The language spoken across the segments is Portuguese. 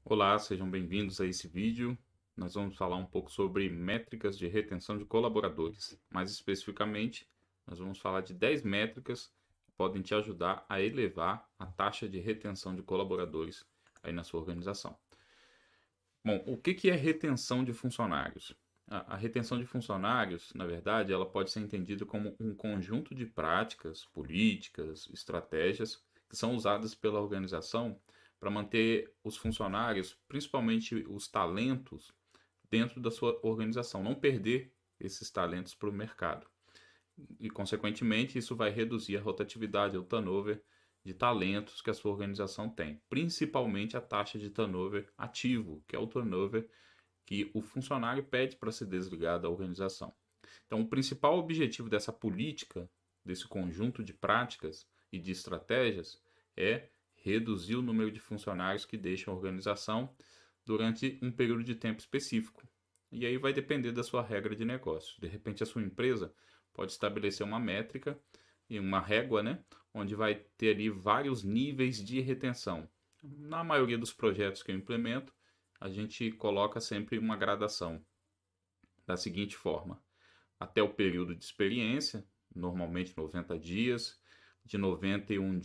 Olá, sejam bem-vindos a esse vídeo. Nós vamos falar um pouco sobre métricas de retenção de colaboradores. Mais especificamente, nós vamos falar de 10 métricas que podem te ajudar a elevar a taxa de retenção de colaboradores aí na sua organização. Bom, o que é retenção de funcionários? A retenção de funcionários, na verdade, ela pode ser entendida como um conjunto de práticas, políticas, estratégias que são usadas pela organização para manter os funcionários, principalmente os talentos, dentro da sua organização, não perder esses talentos para o mercado. E, consequentemente, isso vai reduzir a rotatividade, o turnover de talentos que a sua organização tem, principalmente a taxa de turnover ativo, que é o turnover que o funcionário pede para ser desligado da organização. Então, o principal objetivo dessa política, desse conjunto de práticas e de estratégias, é reduzir o número de funcionários que deixam a organização durante um período de tempo específico. E aí vai depender da sua regra de negócio. De repente, a sua empresa pode estabelecer uma métrica e uma régua, né, onde vai ter ali vários níveis de retenção. Na maioria dos projetos que eu implemento, a gente coloca sempre uma gradação da seguinte forma: até o período de experiência, normalmente 90 dias, de 91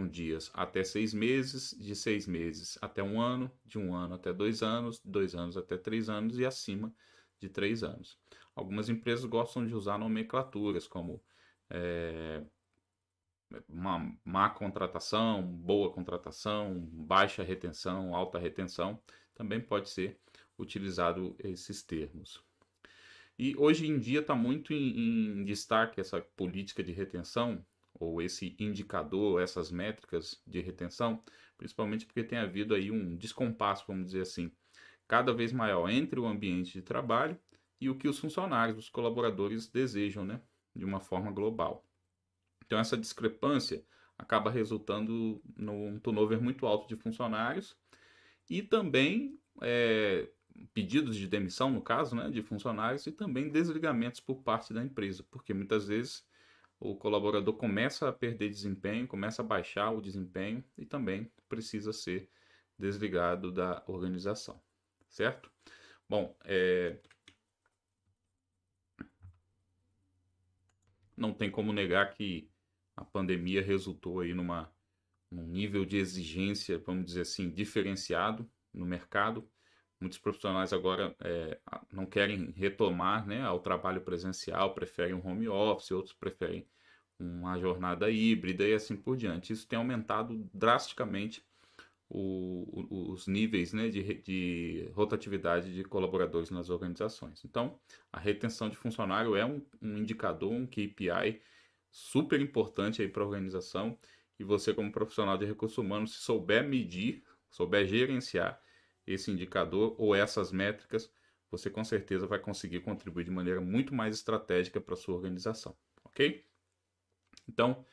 dias até 6 meses, de 6 meses até um ano, de um ano até 2 anos, 2 anos até 3 anos e acima de 3 anos. Algumas empresas gostam de usar nomenclaturas como é, uma má contratação, boa contratação, baixa retenção, alta retenção, também pode ser utilizado esses termos. E hoje em dia está muito em destaque essa política de retenção, ou esse indicador, essas métricas de retenção, principalmente porque tem havido aí um descompasso, vamos dizer assim, cada vez maior entre o ambiente de trabalho e o que os funcionários, os colaboradores desejam, né, de uma forma global. Então essa discrepância acaba resultando num turnover muito alto de funcionários e também pedidos de demissão, no caso, né, de funcionários e também desligamentos por parte da empresa, porque muitas vezes o colaborador começa a perder desempenho, começa a baixar o desempenho e também precisa ser desligado da organização, certo? Bom, não tem como negar que a pandemia resultou aí num nível de exigência, vamos dizer assim, diferenciado no mercado. Muitos profissionais agora não querem retomar, né, ao trabalho presencial, preferem um home office, outros preferem uma jornada híbrida e assim por diante. Isso tem aumentado drasticamente os níveis, né, de rotatividade de colaboradores nas organizações. Então, a retenção de funcionário é um indicador, um KPI super importante aí para a organização, e você, como profissional de recursos humanos, se souber medir, souber gerenciar esse indicador ou essas métricas, você com certeza vai conseguir contribuir de maneira muito mais estratégica para a sua organização, ok? Então,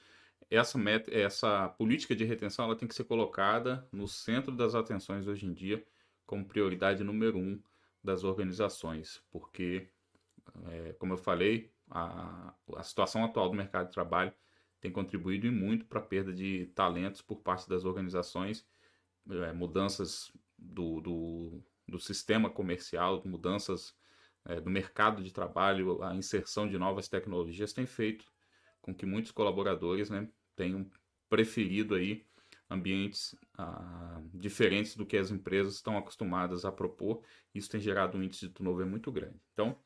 essa política de retenção ela tem que ser colocada no centro das atenções hoje em dia como prioridade número um das organizações, porque, como eu falei, a situação atual do mercado de trabalho tem contribuído e muito para a perda de talentos por parte das organizações, mudanças do sistema comercial, mudanças do mercado de trabalho, a inserção de novas tecnologias tem feito com que muitos colaboradores, né, tenham preferido aí ambientes diferentes do que as empresas estão acostumadas a propor. Isso tem gerado um índice de turnover muito grande. Então,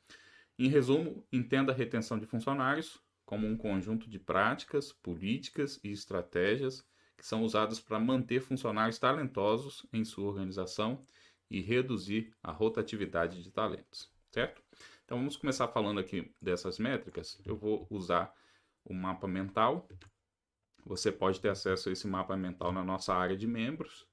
em resumo, entenda a retenção de funcionários como um conjunto de práticas, políticas e estratégias que são usadas para manter funcionários talentosos em sua organização e reduzir a rotatividade de talentos, certo? Então vamos começar falando aqui dessas métricas. Eu vou usar o mapa mental. Você pode ter acesso a esse mapa mental na nossa área de membros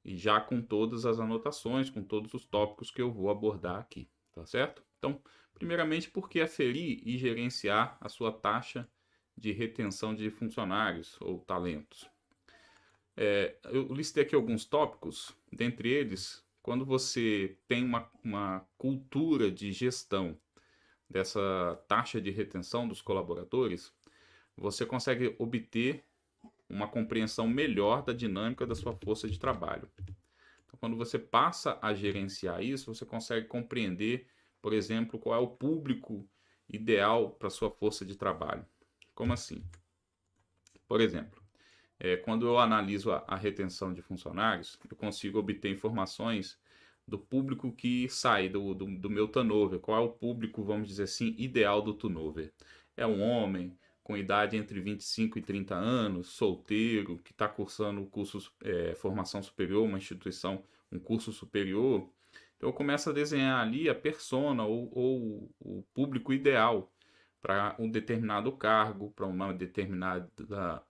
e já com todas as anotações, com todos os tópicos que eu vou abordar aqui, tá certo? Então, primeiramente, por que aferir e gerenciar a sua taxa de retenção de funcionários ou talentos? Eu listei aqui alguns tópicos, dentre eles, quando você tem uma cultura de gestão dessa taxa de retenção dos colaboradores, você consegue obter uma compreensão melhor da dinâmica da sua força de trabalho. Então, quando você passa a gerenciar isso, você consegue compreender, por exemplo, qual é o público ideal para sua força de trabalho. Como assim? Por exemplo, quando eu analiso a retenção de funcionários, eu consigo obter informações do público que sai do meu turnover. Qual é o público, vamos dizer assim, ideal do turnover? É um homem com idade entre 25 e 30 anos, solteiro, que está cursando curso, formação superior, uma instituição, um curso superior. Então eu começo a desenhar ali a persona ou o público ideal para um determinado cargo, para uma determinada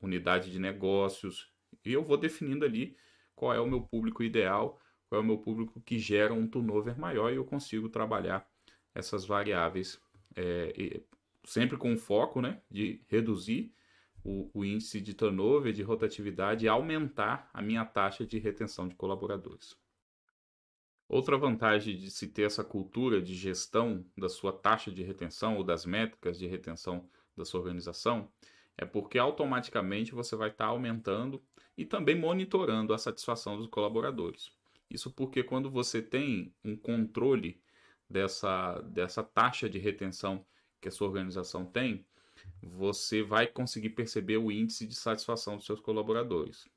unidade de negócios, e eu vou definindo ali qual é o meu público ideal, qual é o meu público que gera um turnover maior, e eu consigo trabalhar essas variáveis, sempre com o foco, né, de reduzir o índice de turnover, de rotatividade, e aumentar a minha taxa de retenção de colaboradores. Outra vantagem de se ter essa cultura de gestão da sua taxa de retenção ou das métricas de retenção da sua organização é porque automaticamente você vai estar aumentando e também monitorando a satisfação dos colaboradores. Isso porque quando você tem um controle dessa taxa de retenção que a sua organização tem, você vai conseguir perceber o índice de satisfação dos seus colaboradores.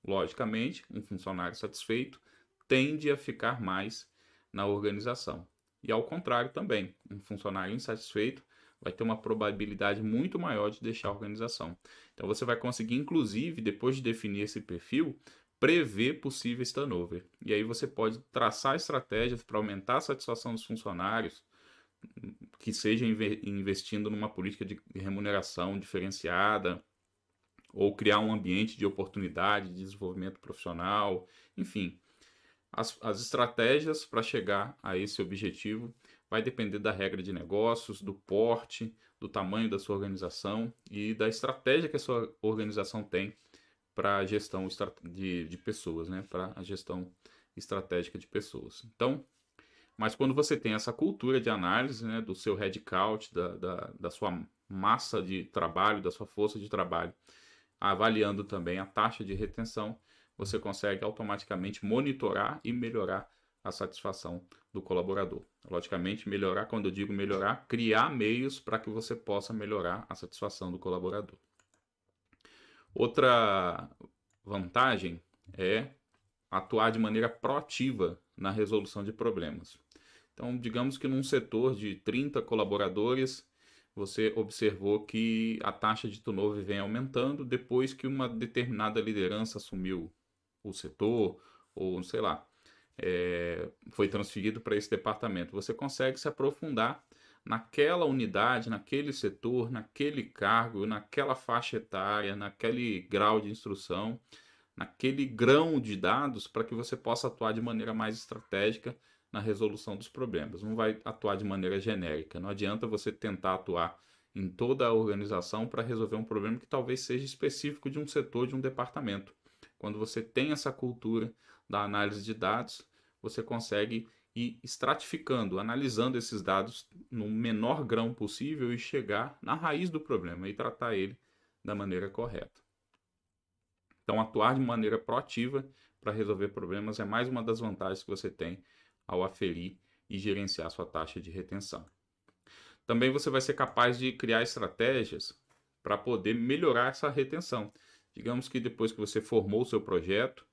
Logicamente, um funcionário satisfeito tende a ficar mais na organização. E ao contrário também, um funcionário insatisfeito vai ter uma probabilidade muito maior de deixar a organização. Então você vai conseguir, inclusive, depois de definir esse perfil, prever possíveis turnover. E aí você pode traçar estratégias para aumentar a satisfação dos funcionários, que seja investindo numa política de remuneração diferenciada, ou criar um ambiente de oportunidade, de desenvolvimento profissional, enfim. As estratégias para chegar a esse objetivo vai depender da regra de negócios, do porte, do tamanho da sua organização e da estratégia que a sua organização tem para a gestão de pessoas, né? Para a gestão estratégica de pessoas. Então, mas quando você tem essa cultura de análise, né, do seu headcount, da sua massa de trabalho, da sua força de trabalho, avaliando também a taxa de retenção, você consegue automaticamente monitorar e melhorar a satisfação do colaborador. Logicamente, melhorar, quando eu digo melhorar, criar meios para que você possa melhorar a satisfação do colaborador. Outra vantagem é atuar de maneira proativa na resolução de problemas. Então, digamos que num setor de 30 colaboradores, você observou que a taxa de turnover vem aumentando depois que uma determinada liderança assumiu o setor, ou sei lá, foi transferido para esse departamento. Você consegue se aprofundar naquela unidade, naquele setor, naquele cargo, naquela faixa etária, naquele grau de instrução, naquele grão de dados, para que você possa atuar de maneira mais estratégica na resolução dos problemas. Não vai atuar de maneira genérica. Não adianta você tentar atuar em toda a organização para resolver um problema que talvez seja específico de um setor, de um departamento. Quando você tem essa cultura da análise de dados, você consegue ir estratificando, analisando esses dados no menor grão possível e chegar na raiz do problema e tratar ele da maneira correta. Então, atuar de maneira proativa para resolver problemas é mais uma das vantagens que você tem ao aferir e gerenciar sua taxa de retenção. Também você vai ser capaz de criar estratégias para poder melhorar essa retenção. Digamos que depois que você formou o seu projeto,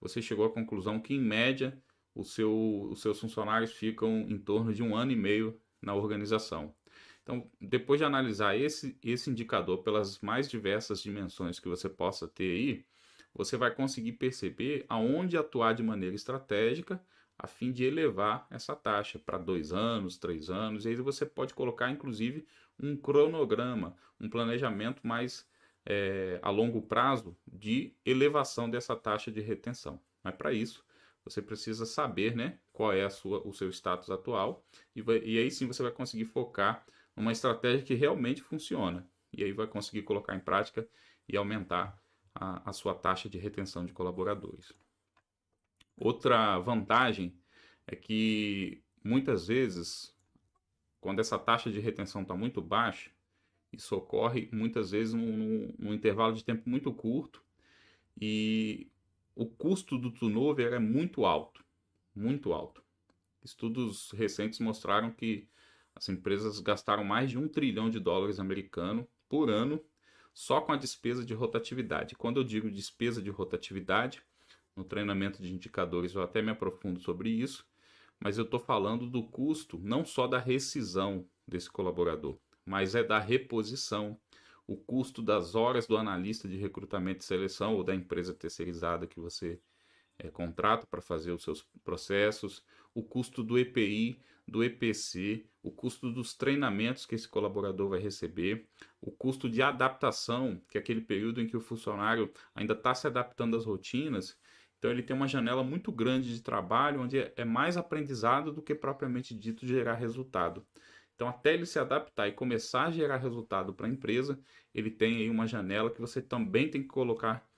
você chegou à conclusão que, em média, os seus funcionários ficam em torno de 1 ano e meio na organização. Então, depois de analisar esse indicador pelas mais diversas dimensões que você possa ter aí, você vai conseguir perceber aonde atuar de maneira estratégica a fim de elevar essa taxa para 2 anos, 3 anos, e aí você pode colocar, inclusive, um cronograma, um planejamento mais a longo prazo de elevação dessa taxa de retenção. Mas para isso, você precisa saber, né, qual é o seu status atual, e aí sim você vai conseguir focar numa estratégia que realmente funciona, e aí vai conseguir colocar em prática e aumentar a sua taxa de retenção de colaboradores. Outra vantagem é que muitas vezes, quando essa taxa de retenção está muito baixa, isso ocorre muitas vezes num intervalo de tempo muito curto, e o custo do turnover é muito alto, muito alto. Estudos recentes mostraram que as empresas gastaram mais de US$ 1 trilhão americano por ano só com a despesa de rotatividade. Quando eu digo despesa de rotatividade, no treinamento de indicadores eu até me aprofundo sobre isso, mas eu estou falando do custo não só da rescisão desse colaborador, mas é da reposição, o custo das horas do analista de recrutamento e seleção ou da empresa terceirizada que você contrata para fazer os seus processos, o custo do EPI, do EPC, o custo dos treinamentos que esse colaborador vai receber, o custo de adaptação, que é aquele período em que o funcionário ainda está se adaptando às rotinas. Então ele tem uma janela muito grande de trabalho, onde é mais aprendizado do que propriamente dito gerar resultado. Então, até ele se adaptar e começar a gerar resultado para a empresa, ele tem aí uma janela que você também tem que colocar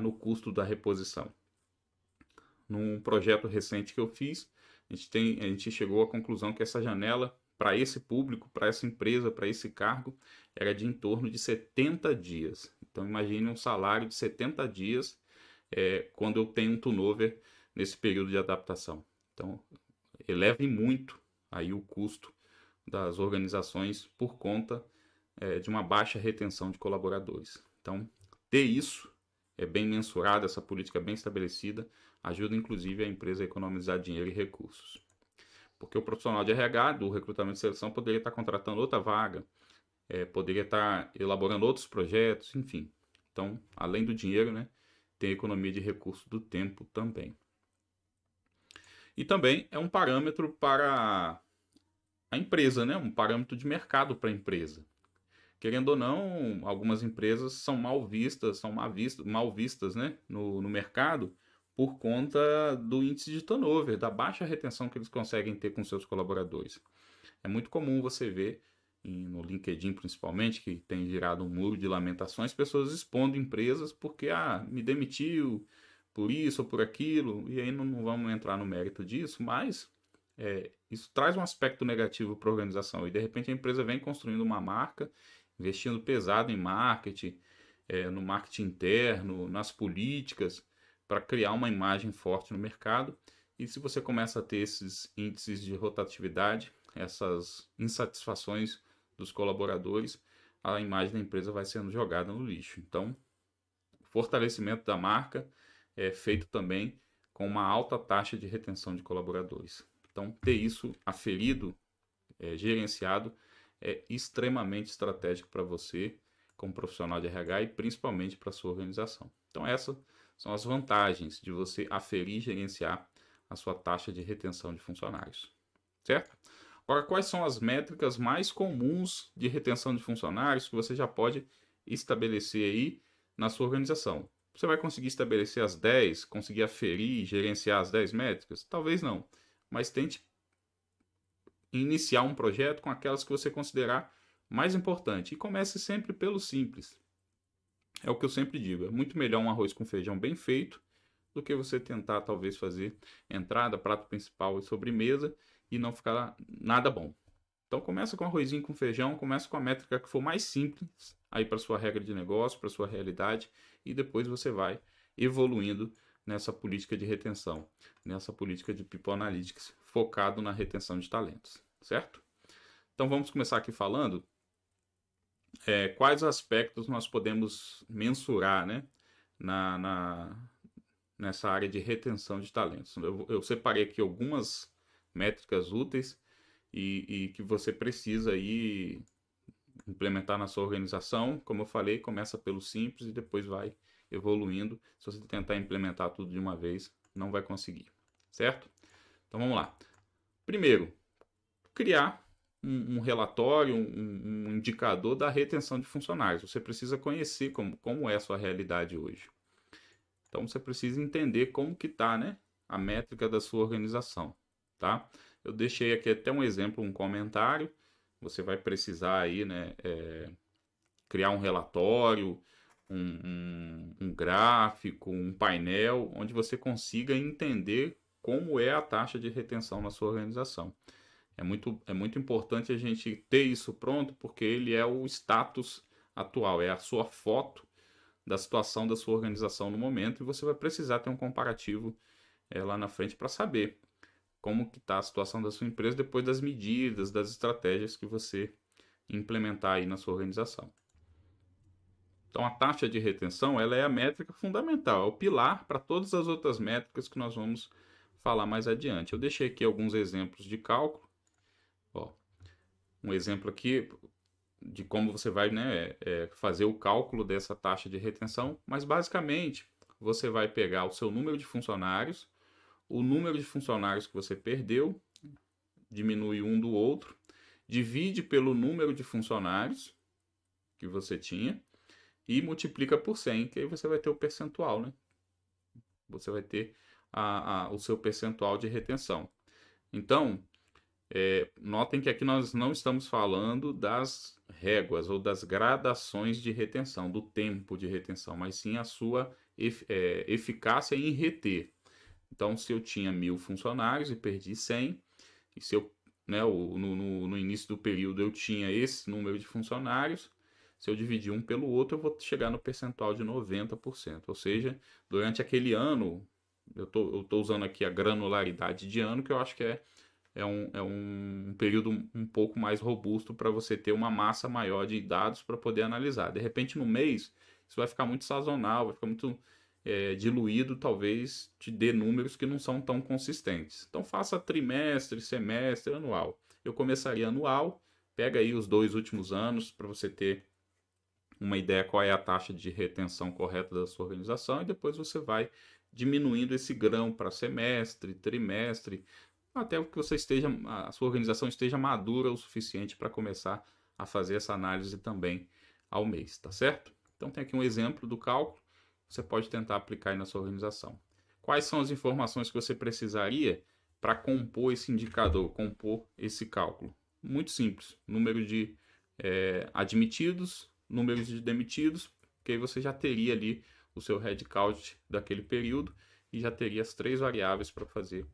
no custo da reposição. Num projeto recente que eu fiz, a gente chegou à conclusão que essa janela, para esse público, para essa empresa, para esse cargo, era de em torno de 70 dias. Então, imagine um salário de 70 dias quando eu tenho um turnover nesse período de adaptação. Então, eleve muito aí o custo das organizações por conta de uma baixa retenção de colaboradores. Então, ter isso bem mensurado, essa política bem estabelecida, ajuda inclusive a empresa a economizar dinheiro e recursos. Porque o profissional de RH, do recrutamento e seleção, poderia estar contratando outra vaga, poderia estar elaborando outros projetos, enfim. Então, além do dinheiro, né, tem economia de recurso do tempo também. E também é um parâmetro para a empresa, né, um parâmetro de mercado para a empresa. Querendo ou não, algumas empresas são mal vistas, né, no mercado por conta do índice de turnover, da baixa retenção que eles conseguem ter com seus colaboradores. É muito comum você ver, no LinkedIn principalmente, que tem gerado um muro de lamentações, pessoas expondo empresas porque me demitiu por isso ou por aquilo, e aí não vamos entrar no mérito disso, mas isso traz um aspecto negativo para a organização, e de repente a empresa vem construindo uma marca, investindo pesado em marketing, no marketing interno, nas políticas, para criar uma imagem forte no mercado. E se você começa a ter esses índices de rotatividade, essas insatisfações dos colaboradores, a imagem da empresa vai sendo jogada no lixo. Então, o fortalecimento da marca é feito também com uma alta taxa de retenção de colaboradores. Então, ter isso aferido, gerenciado, é extremamente estratégico para você, como profissional de RH, e principalmente para a sua organização. Então, essas são as vantagens de você aferir e gerenciar a sua taxa de retenção de funcionários, certo? Agora, quais são as métricas mais comuns de retenção de funcionários que você já pode estabelecer aí na sua organização? Você vai conseguir estabelecer as 10, conseguir aferir e gerenciar as 10 métricas? Talvez não, mas tente iniciar um projeto com aquelas que você considerar mais importante. E comece sempre pelo simples. É o que eu sempre digo, é muito melhor um arroz com feijão bem feito do que você tentar talvez fazer entrada, prato principal e sobremesa e não ficar nada bom. Então começa com arrozinho com feijão, começa com a métrica que for mais simples aí para sua regra de negócio, para sua realidade, e depois você vai evoluindo nessa política de retenção, nessa política de People Analytics, focado na retenção de talentos, certo? Então vamos começar aqui falando quais aspectos nós podemos mensurar, né, nessa área de retenção de talentos. Eu separei aqui algumas métricas úteis e que você precisa aí implementar na sua organização. Como eu falei, começa pelo simples e depois vai evoluindo. Se você tentar implementar tudo de uma vez, não vai conseguir, certo? Então vamos lá. Primeiro, criar um relatório, um indicador da retenção de funcionários. Você precisa conhecer como é a sua realidade hoje. Então você precisa entender como que está, né, a métrica da sua organização, tá? Eu deixei aqui até um exemplo, um comentário. Você vai precisar aí, né, criar um relatório, um gráfico, um painel, onde você consiga entender como é a taxa de retenção na sua organização. É muito importante a gente ter isso pronto, porque ele é o status atual, é a sua foto da situação da sua organização no momento, e você vai precisar ter um comparativo lá na frente para saber como que está a situação da sua empresa depois das medidas, das estratégias que você implementar aí na sua organização. Então, a taxa de retenção, ela é a métrica fundamental, é o pilar para todas as outras métricas que nós vamos falar mais adiante. Eu deixei aqui alguns exemplos de cálculo. Ó, um exemplo aqui de como você vai, né, fazer o cálculo dessa taxa de retenção, mas basicamente você vai pegar o seu número de funcionários, o número de funcionários que você perdeu, diminui um do outro, divide pelo número de funcionários que você tinha e multiplica por 100, que aí você vai ter o percentual, né? Você vai ter o seu percentual de retenção. Então, notem que aqui nós não estamos falando das réguas ou das gradações de retenção, do tempo de retenção, mas sim a sua eficácia em reter. Então, se eu tinha 1000 funcionários e perdi 100, e se eu, né, no início do período eu tinha esse número de funcionários, se eu dividir um pelo outro, eu vou chegar no percentual de 90%. Ou seja, durante aquele ano, eu tô usando aqui a granularidade de ano, que eu acho que é um período um pouco mais robusto para você ter uma massa maior de dados para poder analisar. De repente, no mês, isso vai ficar muito sazonal, vai ficar muito diluído, talvez te dê números que não são tão consistentes. Então, faça trimestre, semestre, anual. Eu começaria anual, pega aí os 2 últimos anos para você ter uma ideia qual é a taxa de retenção correta da sua organização, e depois você vai diminuindo esse grão para semestre, trimestre, até que a sua organização esteja madura o suficiente para começar a fazer essa análise também ao mês, tá certo? Então tem aqui um exemplo do cálculo, você pode tentar aplicar aí na sua organização. Quais são as informações que você precisaria para compor esse indicador, compor esse cálculo? Muito simples, número de admitidos, números de demitidos, que aí você já teria ali o seu headcount daquele período e já teria as 3 variáveis para fazer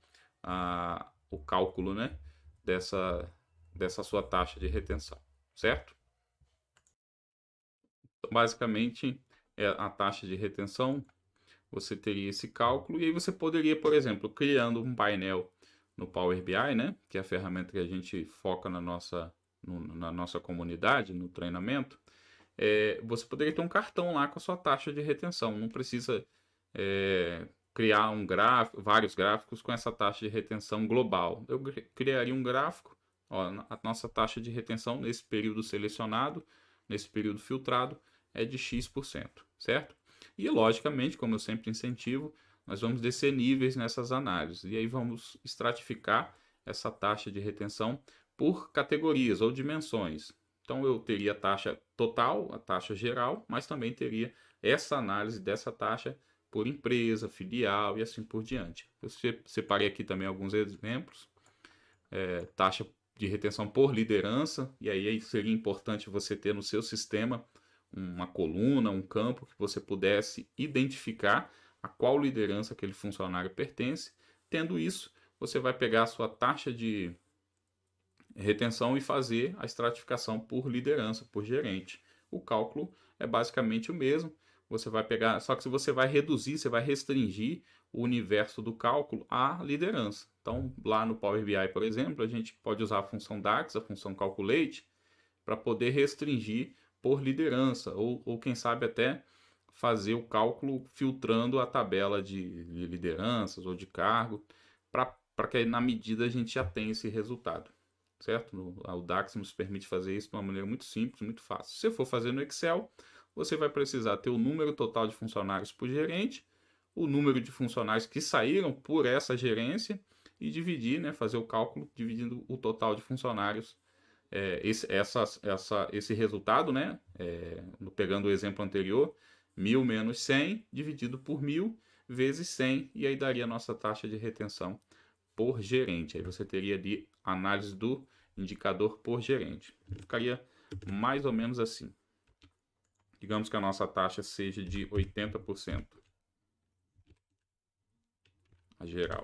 o cálculo, né, dessa sua taxa de retenção, certo? Então, basicamente, a taxa de retenção, você teria esse cálculo e aí você poderia, por exemplo, criando um painel no Power BI, né, que é a ferramenta que a gente foca na nossa comunidade, no treinamento, você poderia ter um cartão lá com a sua taxa de retenção. Não precisa criar vários gráficos com essa taxa de retenção global. Eu criaria um gráfico, ó, a nossa taxa de retenção nesse período selecionado, nesse período filtrado, é de X%, certo? E, logicamente, como eu sempre incentivo, nós vamos descer níveis nessas análises. E aí vamos estratificar essa taxa de retenção por categorias ou dimensões. Então, eu teria a taxa total, a taxa geral, mas também teria essa análise dessa taxa por empresa, filial e assim por diante. Eu separei aqui também alguns exemplos. Taxa de retenção por liderança, e aí seria importante você ter no seu sistema uma coluna, um campo que você pudesse identificar a qual liderança aquele funcionário pertence. Tendo isso, você vai pegar a sua taxa de retenção e fazer a estratificação por liderança, por gerente. O cálculo é basicamente o mesmo. Você vai pegar, só que você vai reduzir, você vai restringir o universo do cálculo à liderança. Então, lá no Power BI, por exemplo, a gente pode usar a função DAX, a função Calculate, para poder restringir por liderança, ou quem sabe até fazer o cálculo filtrando a tabela de lideranças ou de cargo, para que na medida a gente já tenha esse resultado, certo? O DAX nos permite fazer isso de uma maneira muito simples, muito fácil. Se você for fazer no Excel, você vai precisar ter o número total de funcionários por gerente, o número de funcionários que saíram por essa gerência e dividir, né, fazer o cálculo dividindo o total de funcionários. Esse resultado, né, pegando o exemplo anterior, 1000 menos 100 dividido por 1000 vezes 100, e aí daria a nossa taxa de retenção por gerente. Aí você teria ali a análise do indicador por gerente. Ficaria mais ou menos assim. Digamos que a nossa taxa seja de 80%, a geral.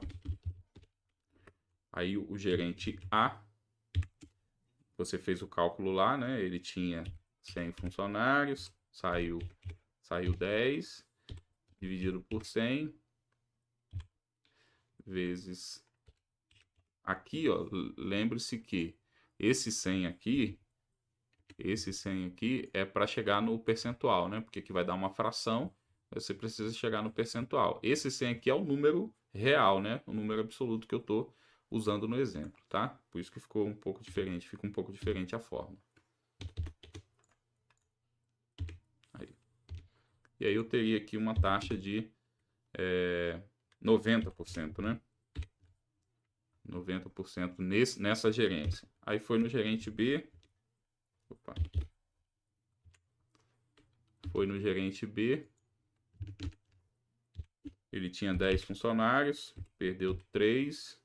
Aí o gerente A, você fez o cálculo lá, né? Ele tinha 100 funcionários, Saiu 10 dividido por 100 vezes aqui, ó, lembre-se que esse 100 aqui é para chegar no percentual, né? Porque aqui vai dar uma fração, você precisa chegar no percentual. Esse 100 aqui é o número real, né? O número absoluto que eu estou usando no exemplo, tá? Por isso que ficou um pouco diferente, fica um pouco diferente a forma. Aí. E aí eu teria aqui uma taxa de 90%, né? 90% nessa gerência. Aí foi no gerente B. Opa. Foi no gerente B. Ele tinha 10 funcionários, perdeu 3,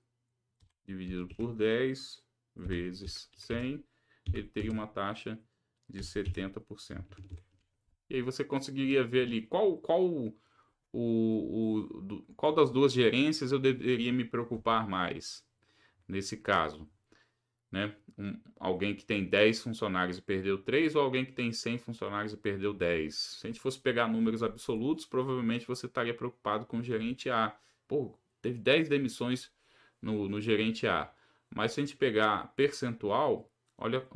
dividido por 10, vezes 100, ele teria uma taxa de 70%. E aí você conseguiria ver ali qual das duas gerências eu deveria me preocupar mais nesse caso, né? Alguém que tem 10 funcionários e perdeu 3 ou alguém que tem 100 funcionários e perdeu 10? Se a gente fosse pegar números absolutos, provavelmente você estaria preocupado com o gerente A. Pô, teve 10 demissões no gerente A. Mas se a gente pegar percentual, olha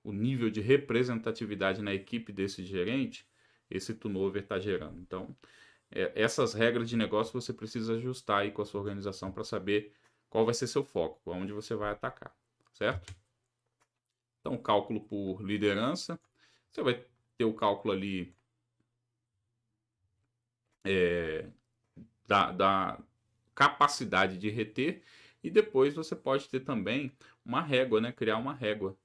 o nível de representatividade na equipe desse gerente, esse turnover está gerando. Então, essas regras de negócio você precisa ajustar aí com a sua organização para saber qual vai ser seu foco, onde você vai atacar, certo? Então, cálculo por liderança, você vai ter o cálculo ali da capacidade de reter, e depois você pode ter também uma régua, né? Criar uma régua.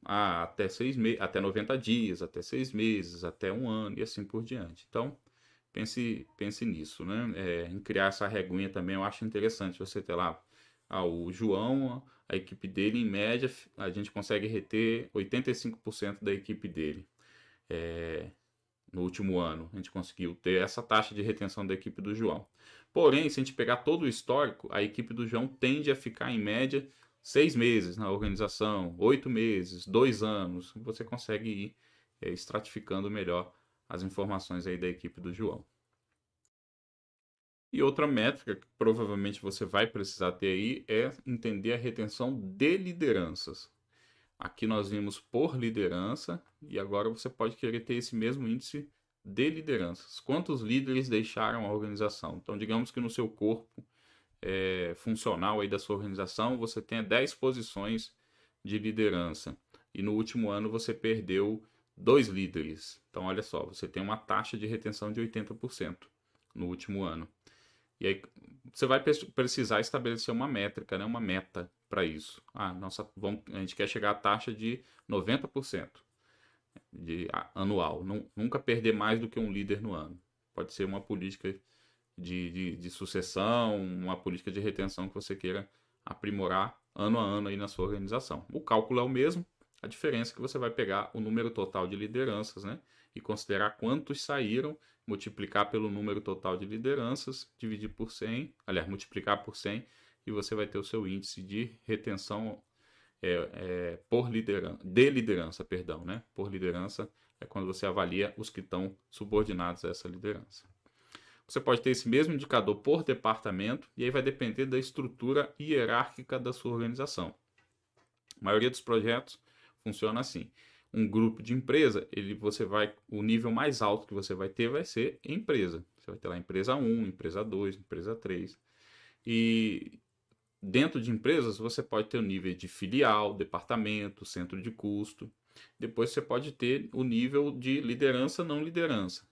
Até 90 dias, até 6 meses, até um ano e assim por diante. Então, pense nisso, né? Em criar essa reguinha também eu acho interessante você ter lá o João, a equipe dele, em média, a gente consegue reter 85% da equipe dele. No último ano, a gente conseguiu ter essa taxa de retenção da equipe do João. Porém, se a gente pegar todo o histórico, a equipe do João tende a ficar em média 6 meses na organização, 8 meses, 2 anos. Você consegue ir estratificando melhor as informações aí da equipe do João. E outra métrica que provavelmente você vai precisar ter aí é entender a retenção de lideranças. Aqui nós vimos por liderança e agora você pode querer ter esse mesmo índice de lideranças. Quantos líderes deixaram a organização? Então, digamos que no seu corpo funcional aí da sua organização você tenha 10 posições de liderança e no último ano você perdeu 2 líderes. Então, olha só, você tem uma taxa de retenção de 80% no último ano. E aí você vai precisar estabelecer uma métrica, né? Uma meta para isso. A gente quer chegar à taxa de 90% anual. Nunca perder mais do que um líder no ano. Pode ser uma política de sucessão, uma política de retenção que você queira aprimorar ano a ano aí na sua organização. O cálculo é o mesmo, a diferença é que você vai pegar o número total de lideranças, né? E considerar quantos saíram, multiplicar pelo número total de lideranças, dividir por 100, aliás, multiplicar por 100, e você vai ter o seu índice de retenção de liderança, perdão, né? Por liderança é quando você avalia os que estão subordinados a essa liderança. Você pode ter esse mesmo indicador por departamento, e aí vai depender da estrutura hierárquica da sua organização. A maioria dos projetos funciona assim. Um grupo de empresa, o nível mais alto que você vai ter vai ser empresa. Você vai ter lá empresa 1, empresa 2, empresa 3. E dentro de empresas você pode ter o nível de filial, departamento, centro de custo. Depois você pode ter o nível de liderança, não liderança.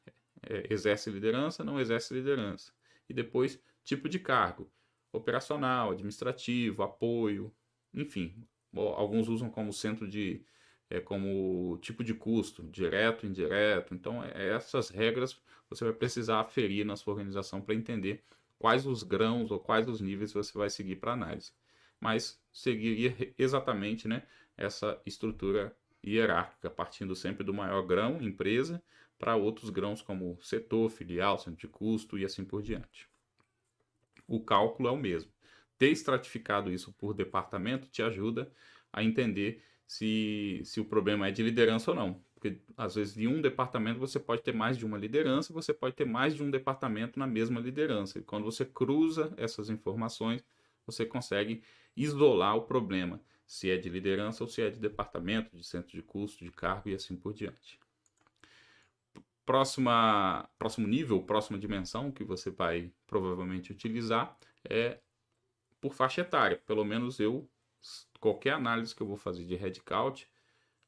Exerce liderança, não exerce liderança. E depois tipo de cargo, operacional, administrativo, apoio, enfim. Alguns usam como como tipo de custo, direto, indireto. Então, essas regras você vai precisar aferir na sua organização para entender quais os grãos ou quais os níveis você vai seguir para análise. Mas seguiria exatamente, né, essa estrutura hierárquica, partindo sempre do maior grão, empresa, para outros grãos como setor, filial, centro de custo e assim por diante. O cálculo é o mesmo. Ter estratificado isso por departamento te ajuda a entender se o problema é de liderança ou não. porque às vezes de um departamento você pode ter mais de uma liderança, você pode ter mais de um departamento na mesma liderança. E quando você cruza essas informações, você consegue isolar o problema, se é de liderança ou se é de departamento, de centro de custo, de cargo e assim por diante. Próximo nível, próxima dimensão que você vai provavelmente utilizar é por faixa etária. Pelo menos qualquer análise que eu vou fazer de headcount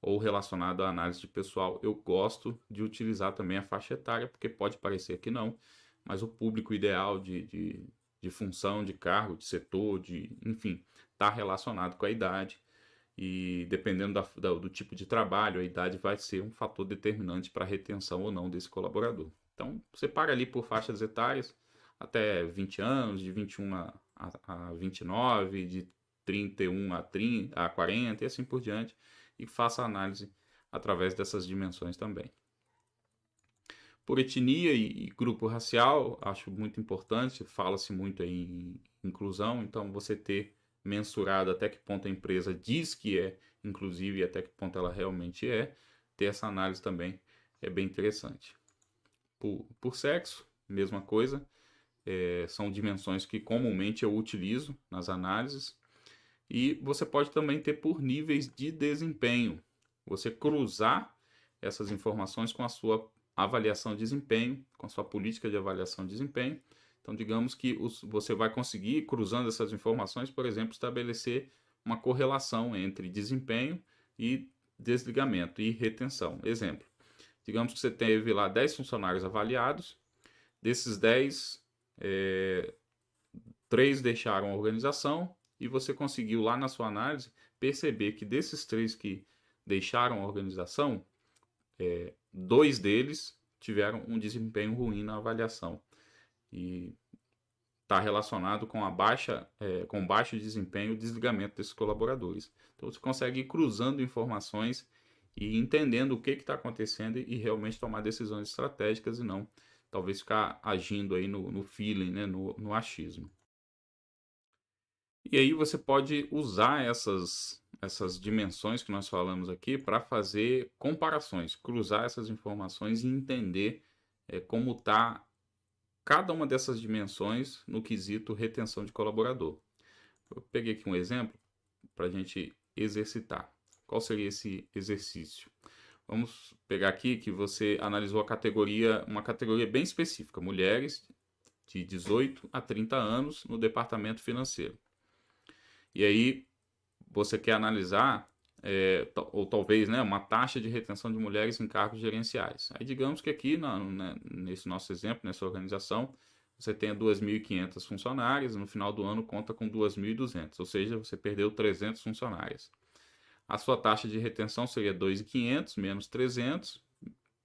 ou relacionado à análise de pessoal, eu gosto de utilizar também a faixa etária, porque pode parecer que não, mas o público ideal de função, de cargo, de setor, enfim, está relacionado com a idade. E dependendo do tipo de trabalho, a idade vai ser um fator determinante para a retenção ou não desse colaborador. Então, separa ali por faixas etárias, até 20 anos, de 21 a 29, de 31 a 40 e assim por diante, e faça a análise através dessas dimensões também. Por etnia e grupo racial, acho muito importante, fala-se muito em inclusão, então você ter mensurado até que ponto a empresa diz que é inclusive e até que ponto ela realmente é, ter essa análise também é bem interessante. Por sexo, mesma coisa, são dimensões que comumente eu utilizo nas análises, e você pode também ter por níveis de desempenho, você cruzar essas informações com a sua avaliação de desempenho, com a sua política de avaliação de desempenho. Então, digamos que você vai conseguir, cruzando essas informações, por exemplo, estabelecer uma correlação entre desempenho e desligamento e retenção. Exemplo, digamos que você teve lá 10 funcionários avaliados, desses 10, 3 deixaram a organização e você conseguiu lá na sua análise perceber que desses 3 que deixaram a organização, 2 deles tiveram um desempenho ruim na avaliação. E está relacionado com com baixo desempenho e desligamento desses colaboradores. Então você consegue ir cruzando informações e entendendo o que está acontecendo e realmente tomar decisões estratégicas e não talvez ficar agindo aí no feeling, né, no achismo. E aí você pode usar essas dimensões que nós falamos aqui para fazer comparações, cruzar essas informações e entender como está cada uma dessas dimensões no quesito retenção de colaborador. Eu peguei aqui um exemplo para a gente exercitar. Qual seria esse exercício? Vamos pegar aqui que você analisou uma categoria bem específica, mulheres de 18 a 30 anos no departamento financeiro. E aí você quer analisar, ou talvez, né, uma taxa de retenção de mulheres em cargos gerenciais. Aí digamos que aqui, nesse nosso exemplo, nessa organização, você tenha 2.500 funcionários, no final do ano conta com 2.200, ou seja, você perdeu 300 funcionários. A sua taxa de retenção seria 2.500 menos 300,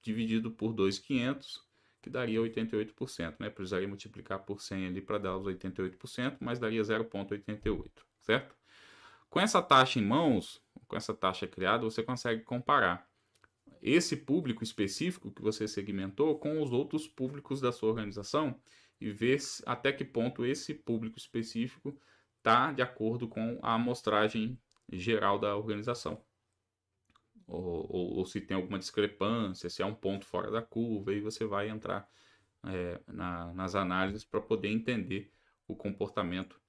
dividido por 2.500, que daria 88%. Né? Precisaria multiplicar por 100 ali para dar os 88%, mas daria 0,88, certo? Com essa taxa em mãos, com essa taxa criada, você consegue comparar esse público específico que você segmentou com os outros públicos da sua organização e ver até que ponto esse público específico está de acordo com a amostragem geral da organização. Ou se tem alguma discrepância, se é um ponto fora da curva, e você vai entrar nas análises para poder entender o comportamento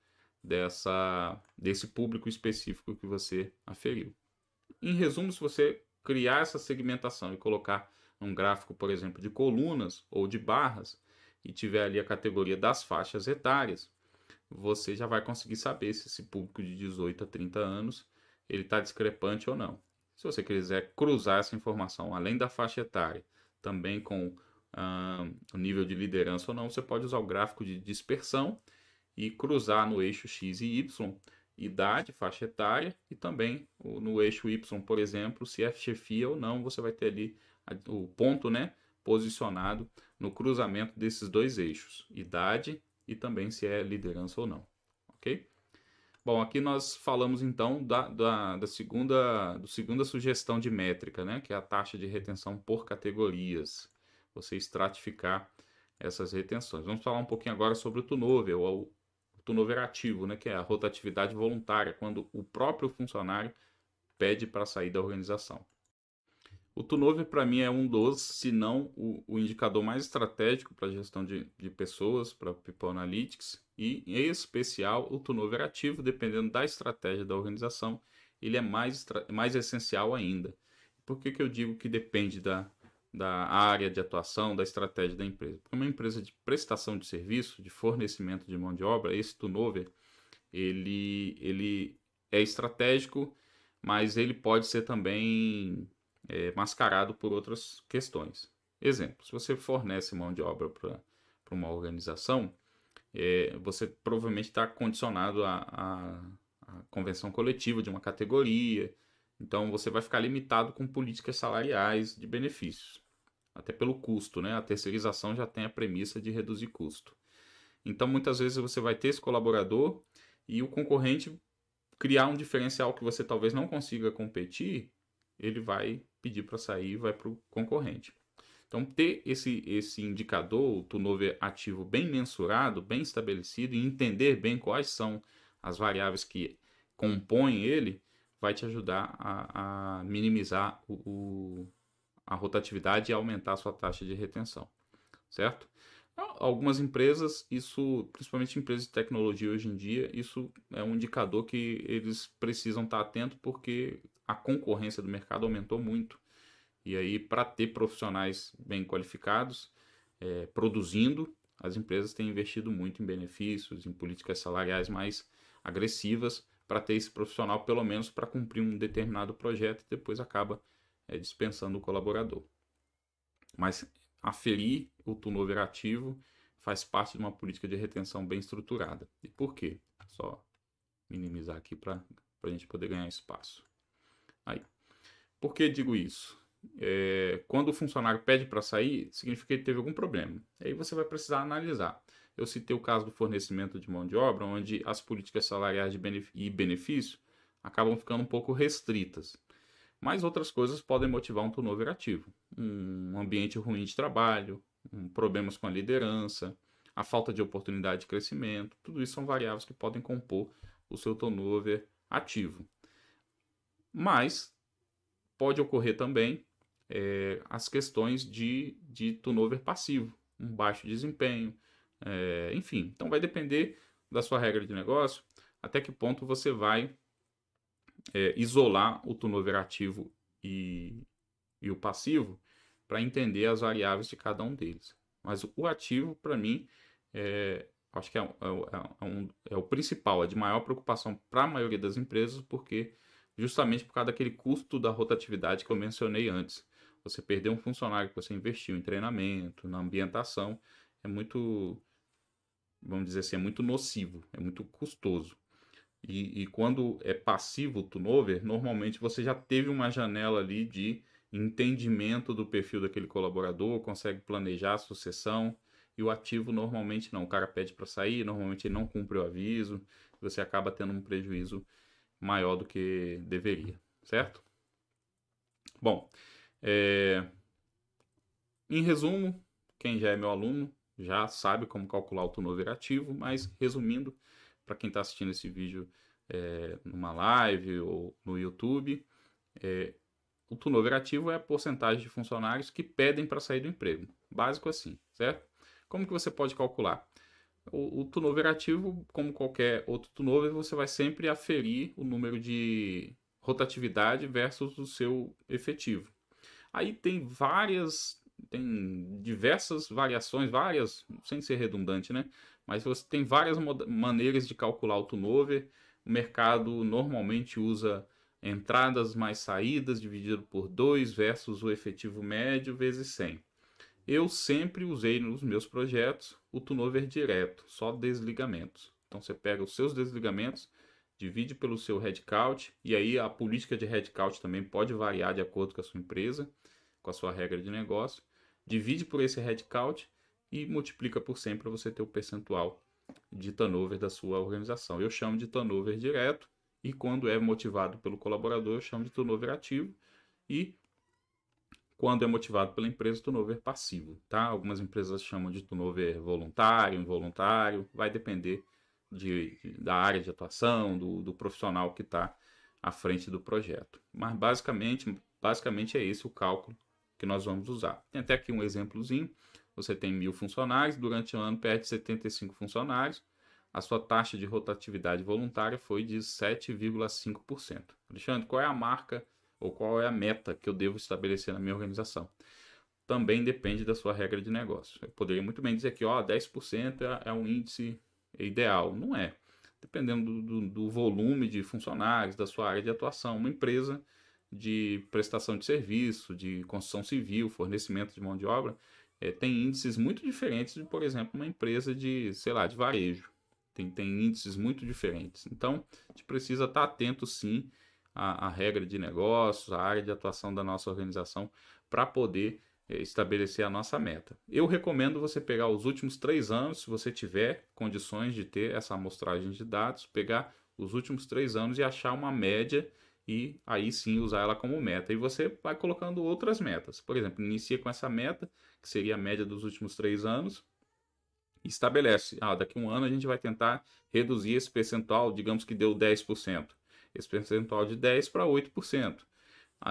desse público específico que você aferiu. Em resumo, se você criar essa segmentação e colocar um gráfico, por exemplo, de colunas ou de barras e tiver ali a categoria das faixas etárias, você já vai conseguir saber se esse público de 18 a 30 anos ele está discrepante ou não. Se você quiser cruzar essa informação além da faixa etária, também com o nível de liderança ou não, você pode usar o gráfico de dispersão e cruzar no eixo X e Y, idade, faixa etária, e também no eixo Y, por exemplo, se é chefia ou não, você vai ter ali o ponto, né, posicionado no cruzamento desses dois eixos, idade e também se é liderança ou não, ok? Bom, aqui nós falamos então da segunda sugestão de métrica, né, que é a taxa de retenção por categorias, você estratificar essas retenções. Vamos falar um pouquinho agora sobre o turnover, ou o turnover ativo, né, que é a rotatividade voluntária, quando o próprio funcionário pede para sair da organização. O turnover, para mim, é um dos, se não o indicador mais estratégico para a gestão de pessoas, para People Analytics, e em especial o turnover ativo, dependendo da estratégia da organização, ele é mais essencial ainda. Por que eu digo que depende da área de atuação, da estratégia da empresa? Porque uma empresa de prestação de serviço, de fornecimento de mão de obra, esse turnover, ele é estratégico, mas ele pode ser também mascarado por outras questões. Exemplo, se você fornece mão de obra para uma organização, você provavelmente está condicionado à convenção coletiva de uma categoria, então você vai ficar limitado com políticas salariais de benefícios, até pelo custo, né? A terceirização já tem a premissa de reduzir custo. Então muitas vezes você vai ter esse colaborador e o concorrente criar um diferencial que você talvez não consiga competir, ele vai pedir para sair e vai para o concorrente. Então, ter esse indicador, o turnover ativo bem mensurado, bem estabelecido e entender bem quais são as variáveis que compõem ele, vai te ajudar a minimizar a rotatividade e aumentar a sua taxa de retenção, certo? Algumas empresas, isso, principalmente empresas de tecnologia hoje em dia, isso é um indicador que eles precisam estar atentos porque a concorrência do mercado aumentou muito. E aí, para ter profissionais bem qualificados, produzindo, as empresas têm investido muito em benefícios, em políticas salariais mais agressivas para ter esse profissional, pelo menos para cumprir um determinado projeto e depois acaba dispensando o colaborador. Mas aferir o turnover ativo faz parte de uma política de retenção bem estruturada. E por quê? Só minimizar aqui para a gente poder ganhar espaço. Aí. Por que digo isso? Quando o funcionário pede para sair, significa que ele teve algum problema. Aí você vai precisar analisar. Eu citei o caso do fornecimento de mão de obra, onde as políticas salariais e benefício acabam ficando um pouco restritas. Mas outras coisas podem motivar um turnover ativo. Um ambiente ruim de trabalho, problemas com a liderança, a falta de oportunidade de crescimento. Tudo isso são variáveis que podem compor o seu turnover ativo. Mas pode ocorrer também as questões de turnover passivo, um baixo desempenho, enfim. Então vai depender da sua regra de negócio, até que ponto você vai isolar o turnover ativo e o passivo para entender as variáveis de cada um deles. Mas o ativo, para mim, acho que é o principal, é de maior preocupação para a maioria das empresas, porque justamente por causa daquele custo da rotatividade que eu mencionei antes. Você perder um funcionário que você investiu em treinamento, na ambientação, é muito, vamos dizer assim, é muito nocivo, é muito custoso. E quando é passivo o turnover, normalmente você já teve uma janela ali de entendimento do perfil daquele colaborador, consegue planejar a sucessão, e o ativo normalmente não. O cara pede para sair, normalmente ele não cumpre o aviso, você acaba tendo um prejuízo maior do que deveria, certo? Bom, em resumo, quem já é meu aluno já sabe como calcular o turnover ativo, mas resumindo, para quem está assistindo esse vídeo numa live ou no YouTube, o turnover ativo é a porcentagem de funcionários que pedem para sair do emprego. Básico assim, certo? Como que você pode calcular? O turnover ativo, como qualquer outro turnover, você vai sempre aferir o número de rotatividade versus o seu efetivo. Aí tem diversas variações, sem ser redundante, né? Mas você tem várias maneiras de calcular o turnover. O mercado normalmente usa entradas mais saídas dividido por 2 versus o efetivo médio vezes 100. Eu sempre usei nos meus projetos o turnover direto, só desligamentos. Então você pega os seus desligamentos, divide pelo seu headcount, e aí a política de headcount também pode variar de acordo com a sua empresa, com a sua regra de negócio. Divide por esse headcount e multiplica por 100 para você ter o percentual de turnover da sua organização. Eu chamo de turnover direto, e quando é motivado pelo colaborador, eu chamo de turnover ativo, e quando é motivado pela empresa, turnover passivo, tá? Algumas empresas chamam de turnover voluntário, involuntário, vai depender da área de atuação, do profissional que está à frente do projeto. Mas basicamente, basicamente é esse o cálculo que nós vamos usar. Tem até aqui um exemplozinho. Você tem 1.000 funcionários, durante o ano perde 75 funcionários, a sua taxa de rotatividade voluntária foi de 7,5%. Alexandre, qual é a marca ou qual é a meta que eu devo estabelecer na minha organização? Também depende da sua regra de negócio. Eu poderia muito bem dizer que 10% é um índice ideal. Não é. Dependendo do volume de funcionários, da sua área de atuação. Uma empresa de prestação de serviço, de construção civil, fornecimento de mão de obra, tem índices muito diferentes de, por exemplo, uma empresa de, sei lá, de varejo. Tem índices muito diferentes. Então, a gente precisa estar atento, sim, à regra de negócios, à área de atuação da nossa organização, para poder estabelecer a nossa meta. Eu recomendo você pegar os últimos 3 anos, se você tiver condições de ter essa amostragem de dados, pegar os últimos 3 anos e achar uma média e aí sim usar ela como meta. E você vai colocando outras metas. Por exemplo, inicia com essa meta, que seria a média dos últimos 3 anos, e estabelece, daqui a um ano a gente vai tentar reduzir esse percentual, digamos que deu 10%, esse percentual de 10 para 8%.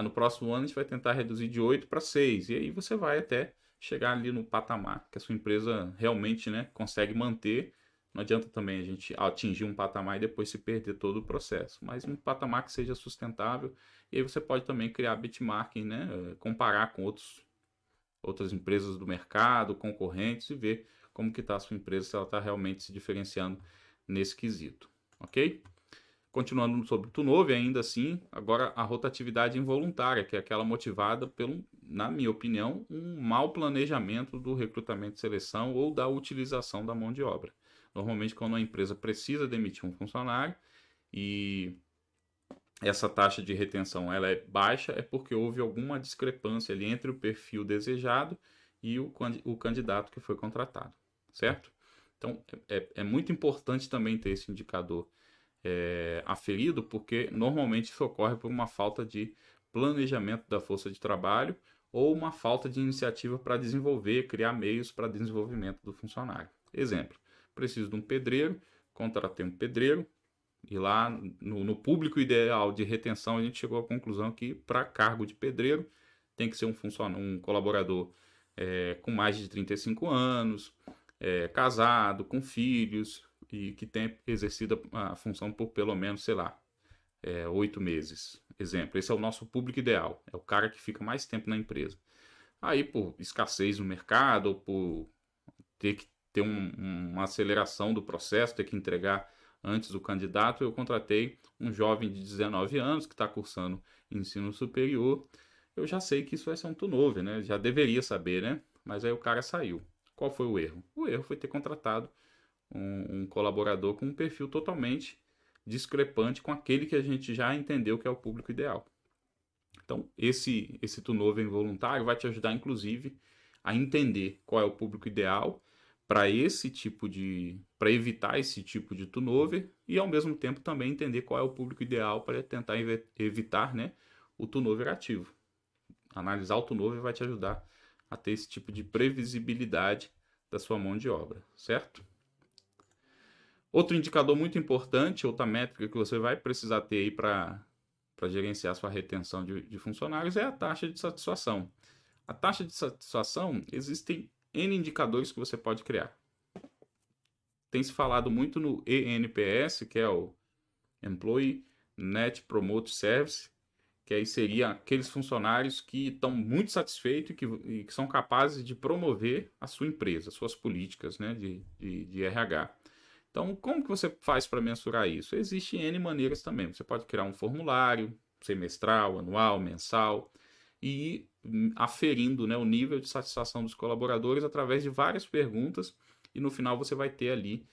No próximo ano a gente vai tentar reduzir de 8 para 6, e aí você vai até chegar ali no patamar que a sua empresa realmente, né, consegue manter. Não adianta também a gente atingir um patamar e depois se perder todo o processo, mas um patamar que seja sustentável, e aí você pode também criar benchmarking, né, comparar com outras empresas do mercado, concorrentes, e ver como que está a sua empresa, se ela está realmente se diferenciando nesse quesito, ok? Continuando sobre o turnover, ainda assim, agora a rotatividade involuntária, que é aquela motivada pelo, na minha opinião, um mau planejamento do recrutamento e seleção ou da utilização da mão de obra. Normalmente, quando uma empresa precisa demitir um funcionário e essa taxa de retenção ela é baixa, é porque houve alguma discrepância ali entre o perfil desejado e o candidato que foi contratado, certo? Então, é muito importante também ter esse indicador aferido, porque normalmente isso ocorre por uma falta de planejamento da força de trabalho ou uma falta de iniciativa para desenvolver, criar meios para desenvolvimento do funcionário. Exemplo, preciso de um pedreiro, contratei um pedreiro, e lá no público ideal de retenção a gente chegou à conclusão que para cargo de pedreiro tem que ser um colaborador com mais de 35 anos, casado, com filhos, e que tenha exercido a função por pelo menos, sei lá, 8 meses. Exemplo, esse é o nosso público ideal, é o cara que fica mais tempo na empresa. Aí, por escassez no mercado, ou por ter que ter uma aceleração do processo, ter que entregar antes do candidato, eu contratei um jovem de 19 anos que está cursando ensino superior. Eu já sei que isso vai ser um turnover, né? Já deveria saber, né? Mas aí o cara saiu. Qual foi o erro? O erro foi ter contratado um colaborador com um perfil totalmente discrepante com aquele que a gente já entendeu que é o público ideal. Então, esse turnover involuntário vai te ajudar, inclusive, a entender qual é o público ideal para para evitar esse tipo de turnover e, ao mesmo tempo, também entender qual é o público ideal para tentar evitar, né, o turnover ativo. Analisar o turnover vai te ajudar a ter esse tipo de previsibilidade da sua mão de obra, certo? Outro indicador muito importante, outra métrica que você vai precisar ter aí para gerenciar sua retenção de funcionários é a taxa de satisfação. A taxa de satisfação, existem N indicadores que você pode criar. Tem se falado muito no ENPS, que é o Employee Net Promoter Service, que aí seria aqueles funcionários que estão muito satisfeitos e que são capazes de promover a sua empresa, suas políticas, né, de RH. Então, como que você faz para mensurar isso? Existem N maneiras também. Você pode criar um formulário semestral, anual, mensal e ir aferindo, né, o nível de satisfação dos colaboradores através de várias perguntas e no final você vai ter ali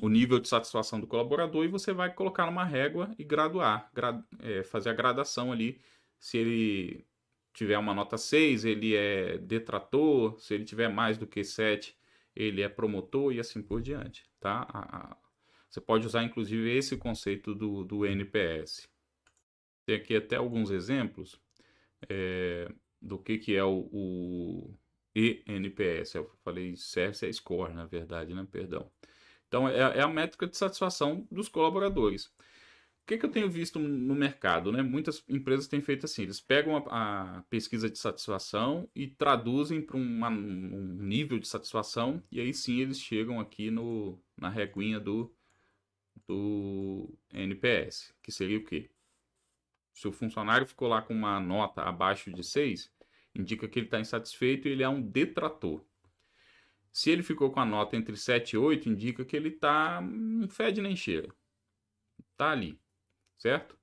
o nível de satisfação do colaborador e você vai colocar numa régua e graduar, fazer a gradação ali. Se ele tiver uma nota 6, ele é detrator, se ele tiver mais do que 7, ele é promotor e assim por diante, tá? Você pode usar, inclusive, esse conceito do NPS. Tem aqui até alguns exemplos do que é o ENPS. Eu falei Service Score, na verdade, né? Perdão. Então, é a métrica de satisfação dos colaboradores. que eu tenho visto no mercado, né? Muitas empresas têm feito assim, eles pegam a pesquisa de satisfação e traduzem para um nível de satisfação, e aí sim eles chegam aqui na reguinha do NPS, que seria o quê? Se o funcionário ficou lá com uma nota abaixo de 6, indica que ele está insatisfeito e ele é um detrator. Se ele ficou com a nota entre 7 e 8, indica que ele está não fede nem cheira. Está ali, certo?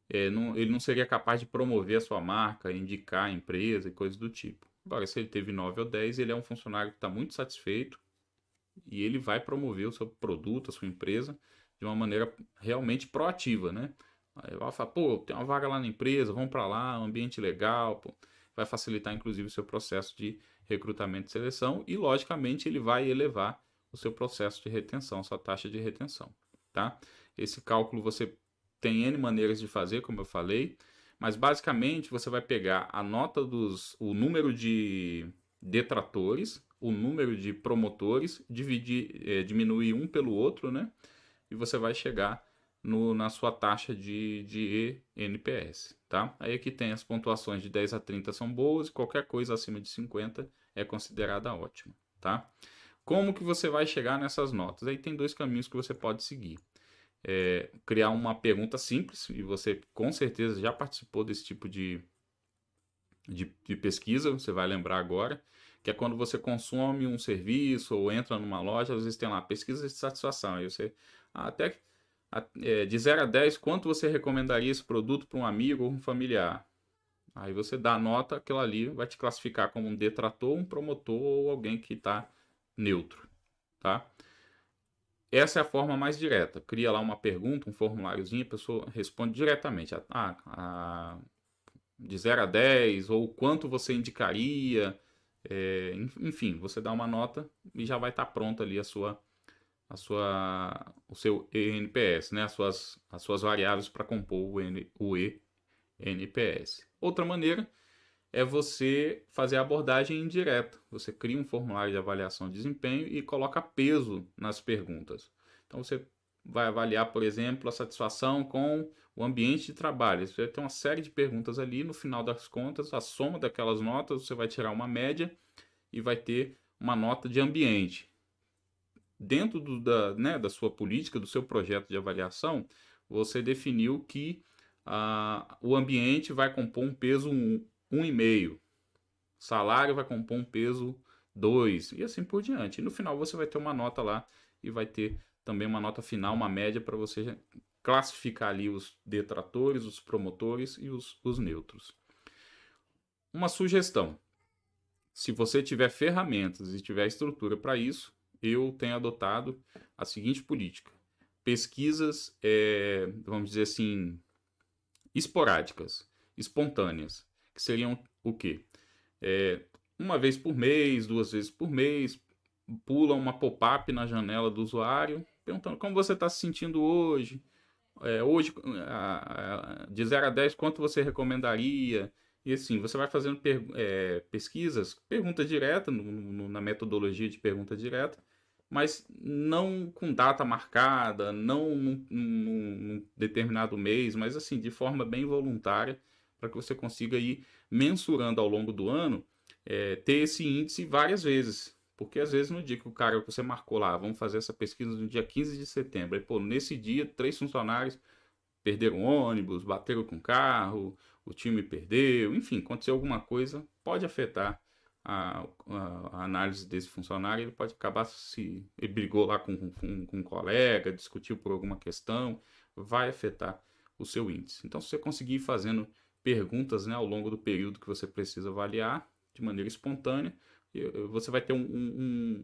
Ele não seria capaz de promover a sua marca, indicar a empresa e coisas do tipo. Agora, se ele teve 9 ou 10, ele é um funcionário que está muito satisfeito e ele vai promover o seu produto, a sua empresa, de uma maneira realmente proativa, né? Aí vai falar, pô, tem uma vaga lá na empresa, vamos para lá, um ambiente legal, pô. Vai facilitar, inclusive, o seu processo de recrutamento e seleção e, logicamente, ele vai elevar o seu processo de retenção, sua taxa de retenção, tá? Esse cálculo você tem N maneiras de fazer, como eu falei, mas basicamente você vai pegar a nota o número de detratores, o número de promotores, diminuir um pelo outro, né? E você vai chegar na sua taxa de NPS, tá? Aí aqui tem as pontuações de 10 a 30 são boas, e qualquer coisa acima de 50 é considerada ótima, tá? Como que você vai chegar nessas notas? Aí tem dois caminhos que você pode seguir. Criar uma pergunta simples, e você com certeza já participou desse tipo de pesquisa, você vai lembrar agora, que é quando você consome um serviço ou entra numa loja, às vezes tem lá pesquisa de satisfação, aí você até de 0 a 10, quanto você recomendaria esse produto para um amigo ou um familiar? Aí você dá a nota, aquilo ali vai te classificar como um detrator, um promotor ou alguém que está neutro, tá? Essa é a forma mais direta. Cria lá uma pergunta, um formuláriozinho, a pessoa responde diretamente. De 0 a 10, ou quanto você indicaria. Enfim, você dá uma nota e já vai estar pronta ali o seu ENPS, né? As suas variáveis para compor o ENPS. Outra maneira é você fazer a abordagem indireta. Você cria um formulário de avaliação de desempenho e coloca peso nas perguntas. Então você vai avaliar, por exemplo, a satisfação com o ambiente de trabalho. Você vai ter uma série de perguntas ali, no final das contas, a soma daquelas notas, você vai tirar uma média e vai ter uma nota de ambiente. Dentro da sua política, do seu projeto de avaliação, você definiu que o ambiente vai compor um peso 1,5. Salário vai compor um peso 2 e assim por diante. E no final você vai ter uma nota lá e vai ter também uma nota final, uma média para você classificar ali os detratores, os promotores e os neutros. Uma sugestão: se você tiver ferramentas e tiver estrutura para isso, eu tenho adotado a seguinte política: pesquisas, vamos dizer assim, esporádicas, espontâneas, que seriam o quê? Uma vez por mês, 2 vezes por mês, pula uma pop-up na janela do usuário, perguntando como você está se sentindo hoje. Hoje, de 0 a 10, quanto você recomendaria? E assim, você vai fazendo pesquisas, pergunta direta, na metodologia de pergunta direta, mas não com data marcada, não num determinado mês, mas assim, de forma bem voluntária, para que você consiga ir mensurando ao longo do ano, ter esse índice várias vezes. Porque às vezes no dia que você marcou lá, vamos fazer essa pesquisa no dia 15 de setembro, aí, pô, nesse dia 3 funcionários perderam ônibus, bateram com carro, o time perdeu, enfim, aconteceu alguma coisa, pode afetar a análise desse funcionário, ele pode acabar ele brigou lá com um colega, discutiu por alguma questão, vai afetar o seu índice. Então, se você conseguir ir fazendo perguntas, né, ao longo do período que você precisa avaliar, de maneira espontânea, você vai ter um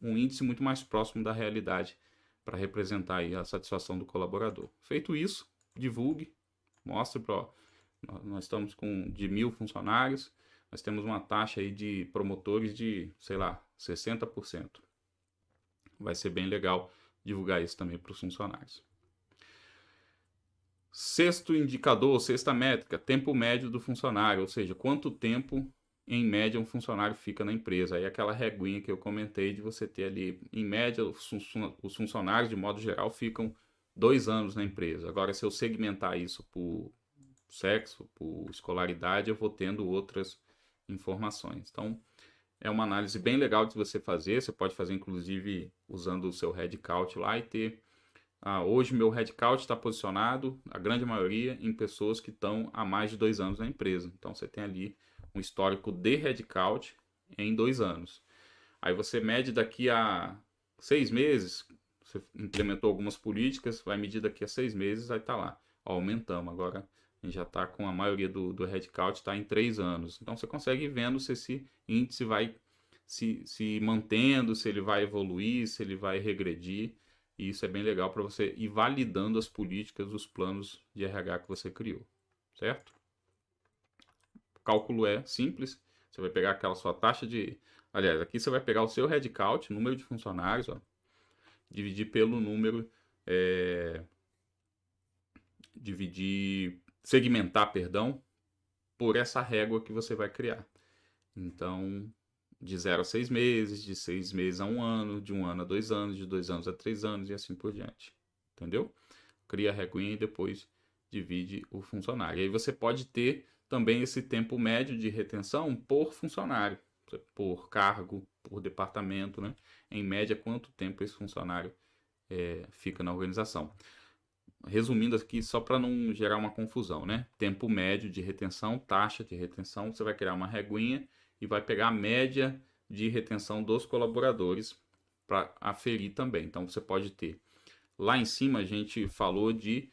índice muito mais próximo da realidade para representar aí a satisfação do colaborador. Feito isso, divulgue, mostre para... Nós estamos de 1.000 funcionários, nós temos uma taxa aí de promotores de, sei lá, 60%. Vai ser bem legal divulgar isso também para os funcionários. Sexto indicador, sexta métrica, tempo médio do funcionário, ou seja, quanto tempo em média um funcionário fica na empresa. Aí aquela reguinha que eu comentei de você ter ali, em média, os funcionários de modo geral ficam 2 anos na empresa. Agora, se eu segmentar isso por sexo, por escolaridade, eu vou tendo outras informações. Então, é uma análise bem legal de você fazer. Você pode fazer, inclusive, usando o seu headcount lá e ter... hoje meu headcount está posicionado, a grande maioria, em pessoas que estão há mais de 2 anos na empresa. Então, você tem ali um histórico de headcount em 2 anos. Aí você mede daqui a 6 meses, você implementou algumas políticas, vai medir daqui a 6 meses, aí tá lá. Aumentamos. Agora a gente já está com a maioria do headcount está em 3 anos. Então você consegue ir vendo se esse índice vai se mantendo, se ele vai evoluir, se ele vai regredir. E isso é bem legal para você ir validando as políticas, os planos de RH que você criou, certo? O cálculo é simples. Você vai pegar aquela sua taxa de... Aliás, aqui você vai pegar o seu headcount, número de funcionários, ó, dividir pelo número... segmentar, perdão, por essa régua que você vai criar. Então, de 0 a 6 meses, de 6 meses a 1 ano, de 1 ano a 2 anos, de 2 anos a 3 anos e assim por diante. Entendeu? Cria a reguinha e depois divide o funcionário. E aí você pode ter também esse tempo médio de retenção por funcionário, por cargo, por departamento, né? Em média, quanto tempo esse funcionário fica na organização. Resumindo aqui, só para não gerar uma confusão, né? Tempo médio de retenção, taxa de retenção, você vai criar uma reguinha e vai pegar a média de retenção dos colaboradores para aferir também. Então, você pode ter... Lá em cima, a gente falou de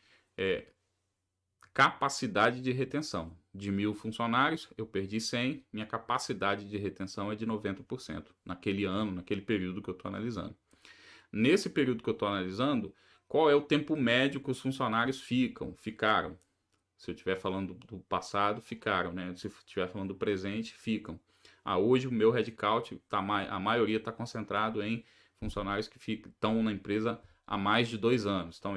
capacidade de retenção. De 1.000 funcionários, eu perdi 100, minha capacidade de retenção é de 90%. Naquele ano, naquele período que eu estou analisando. Nesse período que eu estou analisando, qual é o tempo médio que os funcionários ficaram? Se eu estiver falando do passado, ficaram, né? Se eu estiver falando do presente, ficam. Hoje o meu headcount, a maioria está concentrado em funcionários que estão na empresa há mais de 2 anos. Então,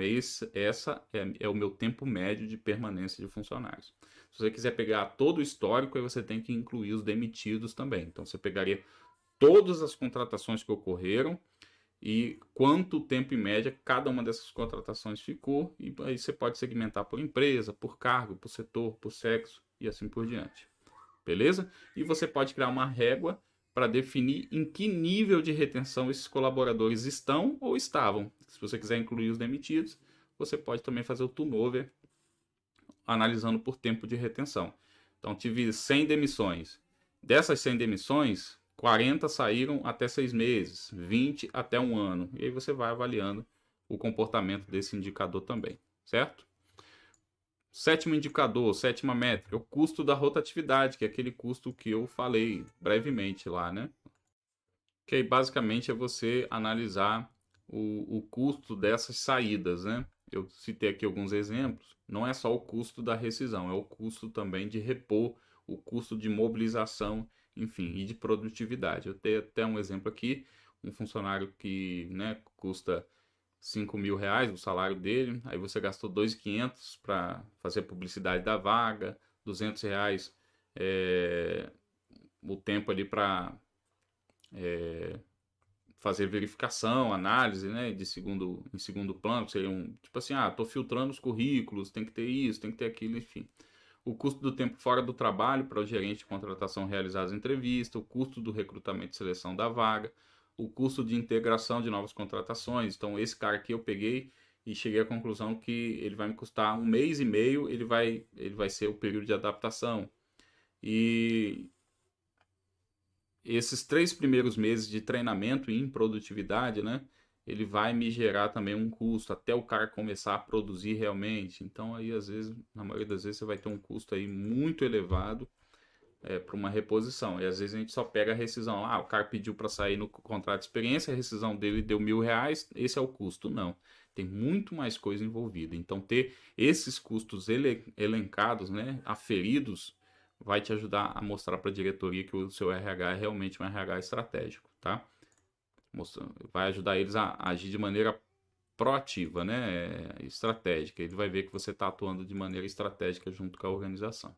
essa é o meu tempo médio de permanência de funcionários. Se você quiser pegar todo o histórico, aí você tem que incluir os demitidos também. Então, você pegaria todas as contratações que ocorreram e quanto tempo em média cada uma dessas contratações ficou, e aí você pode segmentar por empresa, por cargo, por setor, por sexo e assim por diante. Beleza? E você pode criar uma régua para definir em que nível de retenção esses colaboradores estão ou estavam. Se você quiser incluir os demitidos, você pode também fazer o turnover analisando por tempo de retenção. Então, tive 100 demissões. Dessas 100 demissões, 40 saíram até 6 meses, 20 até 1 ano. E aí você vai avaliando o comportamento desse indicador também, certo? Sétimo indicador, sétima métrica, o custo da rotatividade, que é aquele custo que eu falei brevemente lá, né? Que aí basicamente é você analisar o custo dessas saídas, né? Eu citei aqui alguns exemplos. Não é só o custo da rescisão, é o custo também de repor, o custo de mobilização, enfim, e de produtividade. Eu tenho até um exemplo aqui, um funcionário que, né, custa 5 mil reais o salário dele, aí você gastou 2.500 para fazer a publicidade da vaga, 200 reais o tempo ali para fazer verificação, análise, né, em segundo plano, seria tipo assim, tô filtrando os currículos, tem que ter isso, tem que ter aquilo, enfim. O custo do tempo fora do trabalho para o gerente de contratação realizar as entrevistas, o custo do recrutamento e seleção da vaga, o custo de integração de novas contratações. Então, esse cara aqui eu peguei e cheguei à conclusão que ele vai me custar 1 mês e meio, ele vai ser o período de adaptação. E esses 3 primeiros meses de treinamento e improdutividade, né, ele vai me gerar também um custo até o cara começar a produzir realmente. Então aí às vezes, na maioria das vezes, você vai ter um custo aí muito elevado para uma reposição. E às vezes a gente só pega a rescisão. O cara pediu para sair no contrato de experiência, a rescisão dele deu R$ 1.000, esse é o custo. Não, tem muito mais coisa envolvida. Então ter esses custos elencados, né, aferidos, vai te ajudar a mostrar para a diretoria que o seu RH é realmente um RH estratégico, tá? Vai ajudar eles a agir de maneira proativa, né? Estratégica. Ele vai ver que você está atuando de maneira estratégica junto com a organização.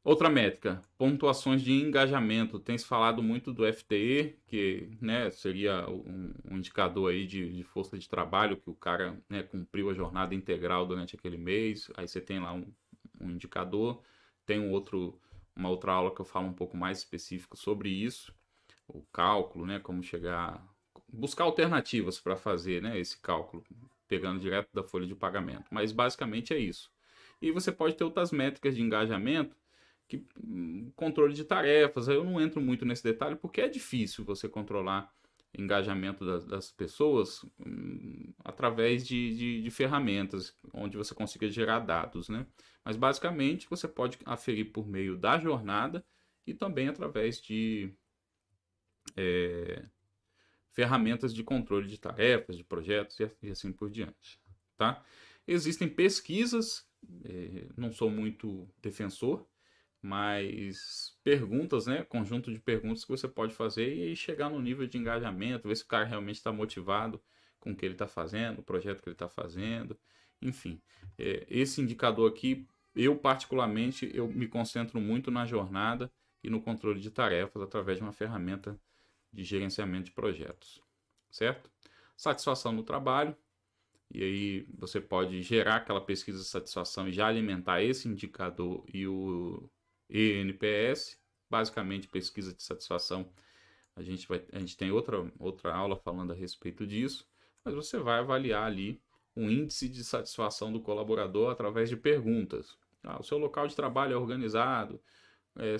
Outra métrica, pontuações de engajamento. Tem se falado muito do FTE, que, né, seria um indicador aí de força de trabalho, que o cara, né, cumpriu a jornada integral durante aquele mês. Aí você tem lá um indicador. Tem uma outra aula que eu falo um pouco mais específico sobre isso, o cálculo, né, como buscar alternativas para fazer, né, esse cálculo, pegando direto da folha de pagamento. Mas basicamente é isso. E você pode ter outras métricas de engajamento, controle de tarefas. Eu não entro muito nesse detalhe porque é difícil você controlar engajamento das pessoas através de ferramentas onde você consiga gerar dados, né? Mas basicamente você pode aferir por meio da jornada e também através de ferramentas de controle de tarefas, de projetos e assim por diante, tá? Existem pesquisas, não sou muito defensor, mas perguntas, né? Conjunto de perguntas que você pode fazer e chegar no nível de engajamento, ver se o cara realmente está motivado com o que ele está fazendo, o projeto que ele está fazendo, enfim. Esse indicador aqui, eu particularmente, eu me concentro muito na jornada e no controle de tarefas através de uma ferramenta de gerenciamento de projetos, certo? Satisfação no trabalho, e aí você pode gerar aquela pesquisa de satisfação e já alimentar esse indicador e o ENPS, basicamente pesquisa de satisfação. A gente tem outra aula falando a respeito disso, mas você vai avaliar ali um índice de satisfação do colaborador através de perguntas. O seu local de trabalho é organizado,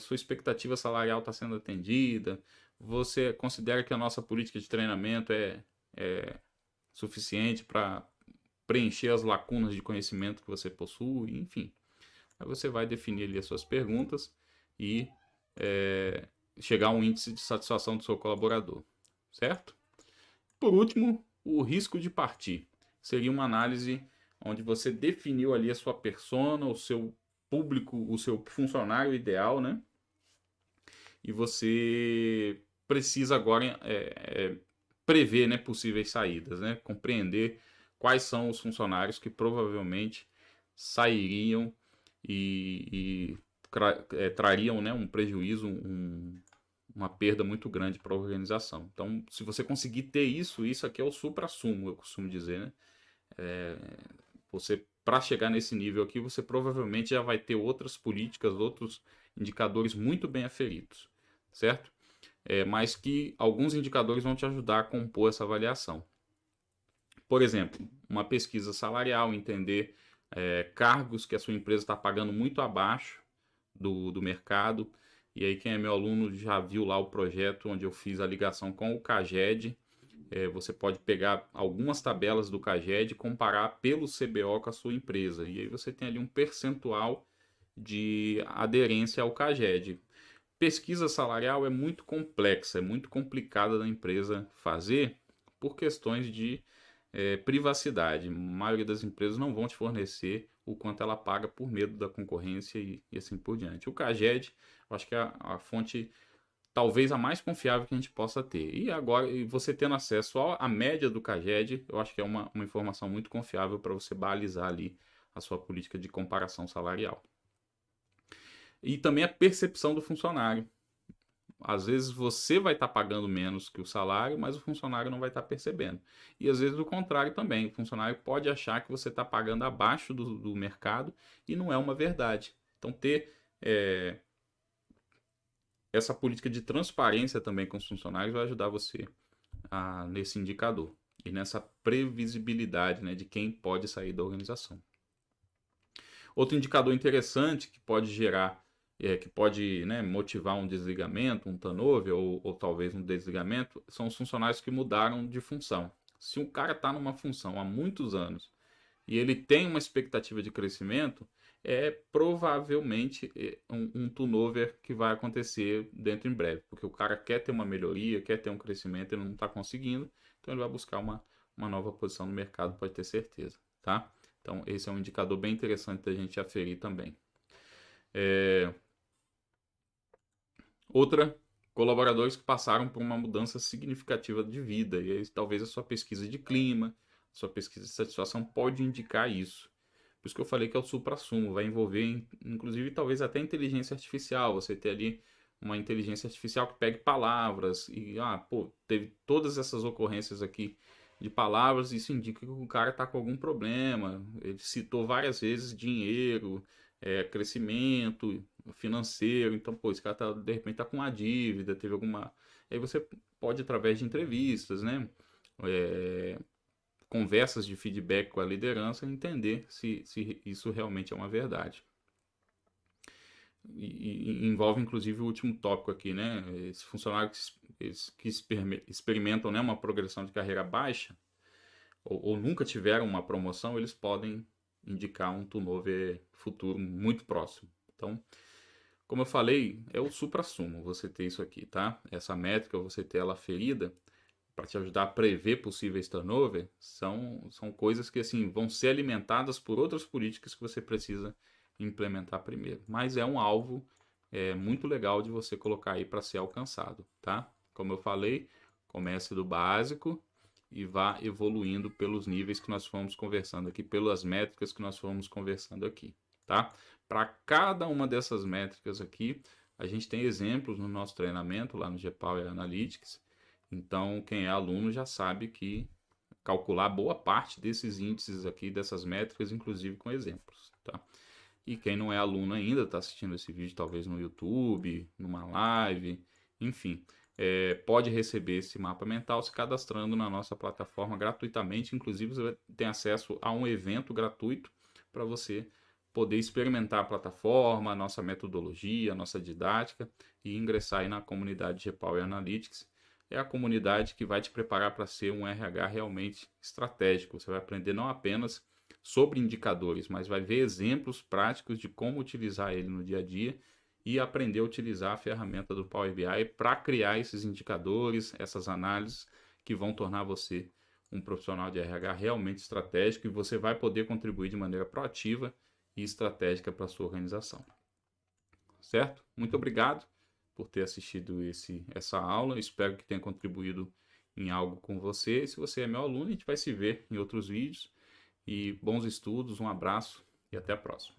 sua expectativa salarial está sendo atendida, você considera que a nossa política de treinamento é suficiente para preencher as lacunas de conhecimento que você possui, enfim. Aí você vai definir ali as suas perguntas e chegar a um índice de satisfação do seu colaborador, certo? Por último, o risco de partir. Seria uma análise onde você definiu ali a sua persona, o seu público, o seu funcionário ideal, né? E você precisa agora prever, né, possíveis saídas, né? Compreender quais são os funcionários que provavelmente sairiam e trariam, né, um prejuízo, uma perda muito grande para a organização. Então, se você conseguir ter isso aqui é o supra-sumo, eu costumo dizer, né? Você, para chegar nesse nível aqui, você provavelmente já vai ter outras políticas, outros indicadores muito bem aferidos, certo? Mas que alguns indicadores vão te ajudar a compor essa avaliação. Por exemplo, uma pesquisa salarial, entender cargos que a sua empresa está pagando muito abaixo do mercado. E aí quem é meu aluno já viu lá o projeto onde eu fiz a ligação com o CAGED. Você pode pegar algumas tabelas do CAGED e comparar pelo CBO com a sua empresa. E aí você tem ali um percentual de aderência ao CAGED. Pesquisa salarial é muito complexa, é muito complicada da empresa fazer por questões de privacidade. A maioria das empresas não vão te fornecer o quanto ela paga por medo da concorrência e assim por diante. O CAGED, eu acho que é a fonte talvez a mais confiável que a gente possa ter. E agora, você tendo acesso à média do CAGED, eu acho que é uma informação muito confiável para você balizar ali a sua política de comparação salarial. E também a percepção do funcionário. Às vezes você vai estar pagando menos que o salário, mas o funcionário não vai estar percebendo. E às vezes o contrário também. O funcionário pode achar que você está pagando abaixo do mercado e não é uma verdade. Então, ter essa política de transparência também com os funcionários vai ajudar você nesse indicador e nessa previsibilidade, né, de quem pode sair da organização. Outro indicador interessante que pode gerar, que pode, né, motivar um desligamento, um turnover ou talvez um desligamento, são os funcionários que mudaram de função. Se um cara está numa função há muitos anos e ele tem uma expectativa de crescimento, provavelmente um turnover que vai acontecer dentro em breve, porque o cara quer ter uma melhoria, quer ter um crescimento, ele não está conseguindo, então ele vai buscar uma nova posição no mercado, pode ter certeza, tá? Então esse é um indicador bem interessante da gente aferir também. Outra, colaboradores que passaram por uma mudança significativa de vida, e aí, talvez a sua pesquisa de clima, sua pesquisa de satisfação pode indicar isso. Por isso que eu falei que é o suprassumo, vai envolver, inclusive, talvez até inteligência artificial, você ter ali uma inteligência artificial que pegue palavras e, pô, teve todas essas ocorrências aqui de palavras, isso indica que o cara está com algum problema. Ele citou várias vezes dinheiro, crescimento financeiro, então, pô, esse cara tá, de repente está com uma dívida, teve alguma. Aí você pode, através de entrevistas, né? É, conversas de feedback com a liderança, entender se isso realmente é uma verdade. E envolve inclusive o último tópico aqui, né? Esses funcionários que experimentam, né, uma progressão de carreira baixa ou nunca tiveram uma promoção, eles podem indicar um turnover futuro muito próximo. Então, como eu falei, é o suprassumo você ter isso aqui, tá? Essa métrica, você ter ela ferida para te ajudar a prever possíveis turnover, são coisas que assim vão ser alimentadas por outras políticas que você precisa implementar primeiro. Mas é um alvo muito legal de você colocar aí para ser alcançado, tá? Como eu falei, comece do básico e vá evoluindo pelos níveis que nós fomos conversando aqui, pelas métricas que nós fomos conversando aqui, tá? Para cada uma dessas métricas aqui, a gente tem exemplos no nosso treinamento lá no GPower Analytics. Então, quem é aluno já sabe que calcular boa parte desses índices aqui, dessas métricas, inclusive com exemplos, tá? E quem não é aluno ainda, está assistindo esse vídeo talvez no YouTube, numa live, enfim, pode receber esse mapa mental se cadastrando na nossa plataforma gratuitamente. Inclusive, você tem acesso a um evento gratuito para você poder experimentar a plataforma, a nossa metodologia, a nossa didática e ingressar aí na comunidade GPower Analytics. É a comunidade que vai te preparar para ser um RH realmente estratégico. Você vai aprender não apenas sobre indicadores, mas vai ver exemplos práticos de como utilizar ele no dia a dia e aprender a utilizar a ferramenta do Power BI para criar esses indicadores, essas análises que vão tornar você um profissional de RH realmente estratégico, e você vai poder contribuir de maneira proativa e estratégica para a sua organização. Certo? Muito obrigado por ter assistido essa aula. Espero que tenha contribuído em algo com você. E se você é meu aluno, a gente vai se ver em outros vídeos. E bons estudos, um abraço e até a próxima.